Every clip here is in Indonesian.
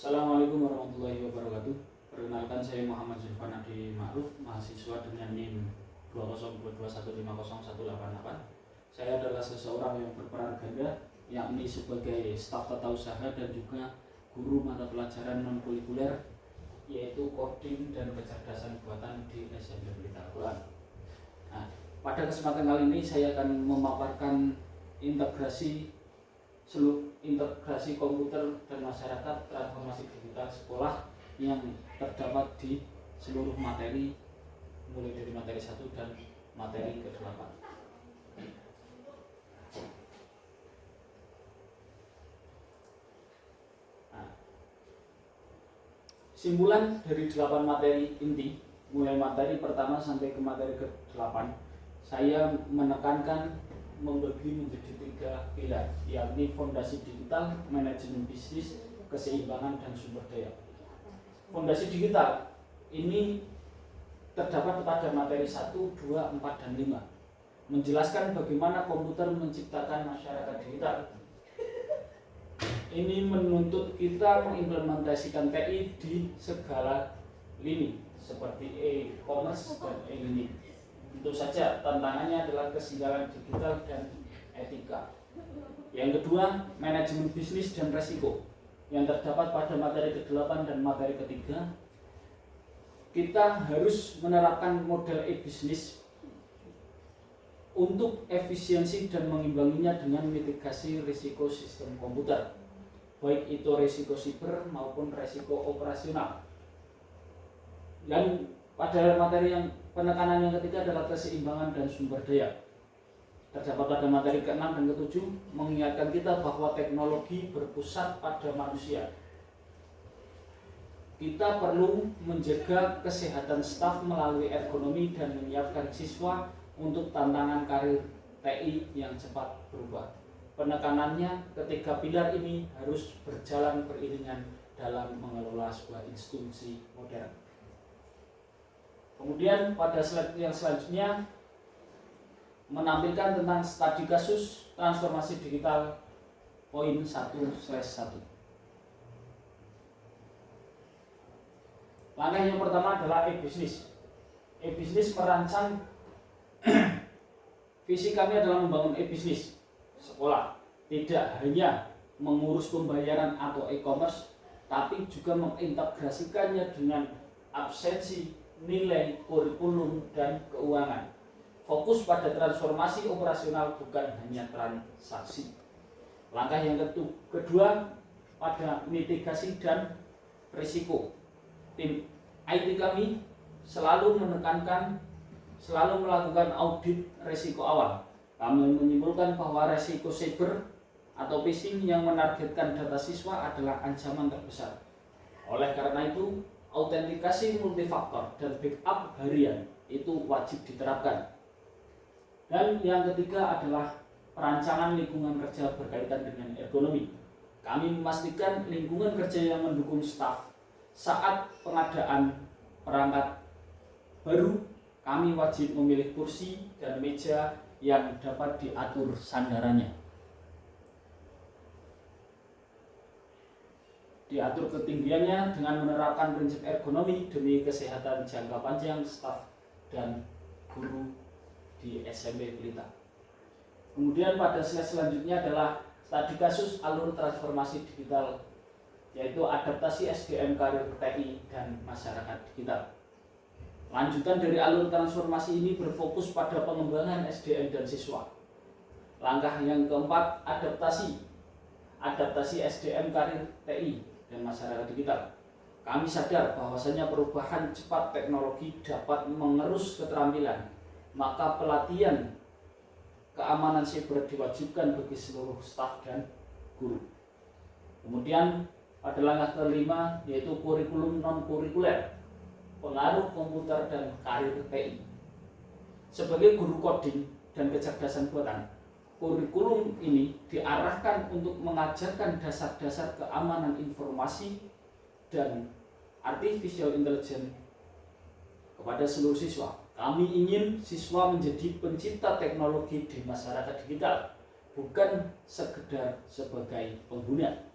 Assalamualaikum warahmatullahi wabarakatuh. Perkenalkan, saya Muhammad Zulfan Adi Ma'ruf, mahasiswa dengan NIM 20221501888. Saya adalah seseorang yang berperan ganda, yakni sebagai staf tata usaha dan juga guru mata pelajaran non-kulikuler, yaitu coding dan kecerdasan buatan di SMP Pelita Al-Quran. Nah, pada kesempatan kali ini saya akan memaparkan integrasi komputer dan masyarakat, transformasi digital sekolah yang terdapat di seluruh materi, mulai dari materi 1 dan materi ke-8. Nah, simpulan dari 8 materi inti, mulai materi pertama sampai ke materi ke-8, saya menekankan membagi menjadi 3 pilar, yakni fondasi digital, manajemen bisnis, keseimbangan, dan sumber daya. Fondasi digital ini terdapat pada materi 1, 2, 4, dan 5, menjelaskan bagaimana komputer menciptakan masyarakat digital. Ini menuntut kita mengimplementasikan TI di segala lini, seperti e-commerce dan e-learning. Tentu saja tantangannya adalah kesenjangan digital dan etika. Yang kedua, manajemen bisnis dan resiko, yang terdapat pada materi ke-8 dan materi ke-3. Kita harus menerapkan model e-bisnis untuk efisiensi dan mengimbanginya dengan mitigasi risiko sistem komputer, baik itu risiko siber maupun risiko operasional. Dan pada materi yang penekanan yang ketiga adalah keseimbangan dan sumber daya. Terdapat pada materi ke-6 dan ke-7 mengingatkan kita bahwa teknologi berpusat pada manusia. Kita perlu menjaga kesehatan staf melalui ergonomi dan menyiapkan siswa untuk tantangan karir TI yang cepat berubah. Penekanannya, ketiga pilar ini harus berjalan beriringan dalam mengelola sebuah institusi modern. Kemudian pada slide yang selanjutnya menampilkan tentang studi kasus transformasi digital poin 1/1. Langkah yang pertama adalah e-bisnis. E-bisnis merancang visi kami adalah membangun e-bisnis sekolah, tidak hanya mengurus pembayaran atau e-commerce, tapi juga mengintegrasikannya dengan absensi, nilai, kurikulum, dan keuangan. Fokus pada transformasi operasional, bukan hanya transaksi. Langkah yang kedua pada mitigasi dan risiko. Tim IT kami selalu melakukan audit risiko awal. Kami menyimpulkan bahwa risiko cyber atau phishing yang menargetkan data siswa adalah ancaman terbesar. Oleh karena itu, autentikasi multifaktor dan backup harian itu wajib diterapkan. Dan yang ketiga adalah perancangan lingkungan kerja berkaitan dengan ergonomi. Kami memastikan lingkungan kerja yang mendukung staf. Saat pengadaan perangkat baru, kami wajib memilih kursi dan meja yang dapat diatur sandarannya, diatur ketinggiannya dengan menerapkan prinsip ergonomi demi kesehatan jangka panjang staf dan guru di SMP Pelita. Kemudian pada slide selanjutnya adalah studi kasus alur transformasi digital, yaitu adaptasi SDM karir TI dan masyarakat digital. Lanjutan dari alur transformasi ini berfokus pada pengembangan SDM dan siswa. Langkah yang keempat, adaptasi SDM karir TI dan masyarakat digital. Kami sadar bahwasanya perubahan cepat teknologi dapat mengerus keterampilan, maka pelatihan keamanan siber diwajibkan bagi seluruh staf dan guru. Kemudian pada langkah kelima, yaitu kurikulum non-kurikuler, pengaruh komputer dan karir TI. Sebagai guru coding dan kecerdasan buatan, kurikulum ini diarahkan untuk mengajarkan dasar-dasar keamanan informasi dan artificial intelligence kepada seluruh siswa. Kami ingin siswa menjadi pencipta teknologi di masyarakat digital, bukan sekedar sebagai pengguna.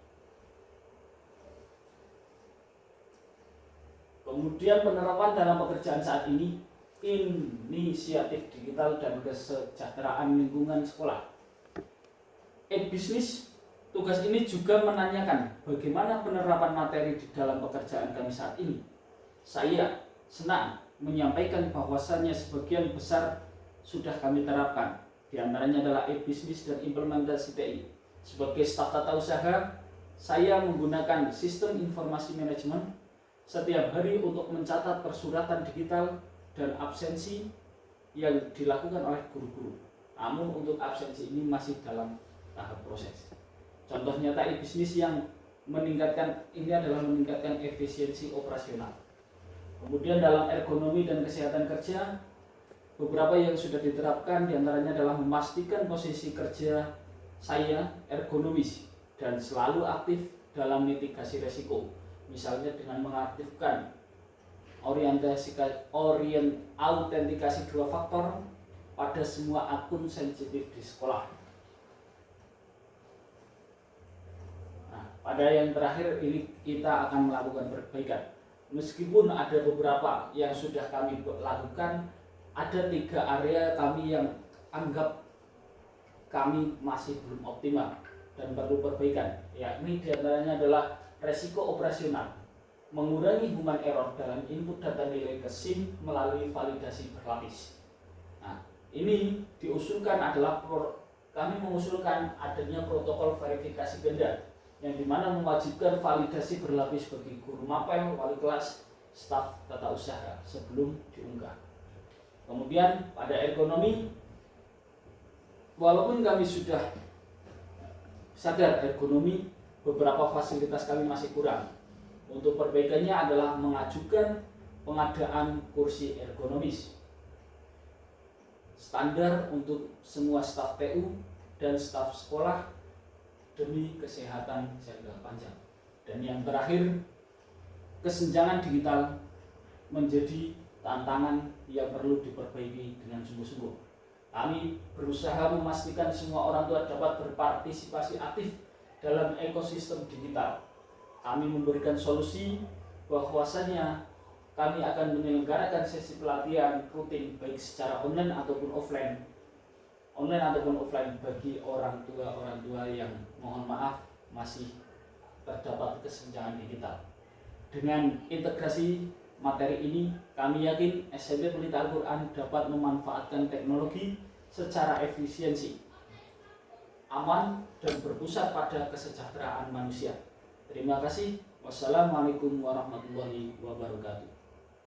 Kemudian penerapan dalam pekerjaan saat ini, inisiatif digital dan kesejahteraan lingkungan sekolah. E-bisnis, tugas ini juga menanyakan bagaimana penerapan materi di dalam pekerjaan kami saat ini. Saya senang menyampaikan bahwasannya sebagian besar sudah kami terapkan. Di antaranya adalah e-bisnis dan implementasi TI. Sebagai staf tata usaha, saya menggunakan sistem informasi manajemen setiap hari untuk mencatat persuratan digital dan absensi yang dilakukan oleh guru-guru. Namun untuk absensi ini masih dalam tahap proses. Contoh nyata e-bisnis yang meningkatkan ini adalah meningkatkan efisiensi operasional. Kemudian dalam ergonomi dan kesehatan kerja, beberapa yang sudah diterapkan diantaranya adalah memastikan posisi kerja saya ergonomis dan selalu aktif dalam mitigasi resiko. Misalnya dengan mengaktifkan autentikasi 2 faktor pada semua akun sensitif di sekolah. Nah, pada yang terakhir ini kita akan melakukan perbaikan. Meskipun ada beberapa yang sudah kami lakukan, ada 3 area kami yang anggap kami masih belum optimal dan perlu perbaikan, yakni diantaranya adalah resiko operasional, mengurangi human error dalam input data nilai ke SIM melalui validasi berlapis. Nah, ini diusulkan adalah kami mengusulkan adanya protokol verifikasi ganda yang dimana mewajibkan validasi berlapis bagi guru mapel, wali kelas, staf tata usaha sebelum diunggah. Kemudian pada ekonomi, walaupun kami sudah sadar ekonomi, beberapa fasilitas kami masih kurang. Untuk perbaikannya adalah mengajukan pengadaan kursi ergonomis standar untuk semua staf TU dan staf sekolah demi kesehatan jangka panjang. Dan yang terakhir, kesenjangan digital menjadi tantangan yang perlu diperbaiki dengan sungguh-sungguh. Kami berusaha memastikan semua orang tua dapat berpartisipasi aktif dalam ekosistem digital. Kami memberikan solusi bahwasannya kami akan menyelenggarakan sesi pelatihan rutin baik secara online ataupun offline bagi orang tua yang mohon maaf masih terdapat kesenjangan digital. Dengan integrasi materi ini, kami yakin SMP Pelita Al-Quran dapat memanfaatkan teknologi secara efisiensi, aman, dan berpusat pada kesejahteraan manusia. Terima kasih. Wassalamualaikum warahmatullahi wabarakatuh.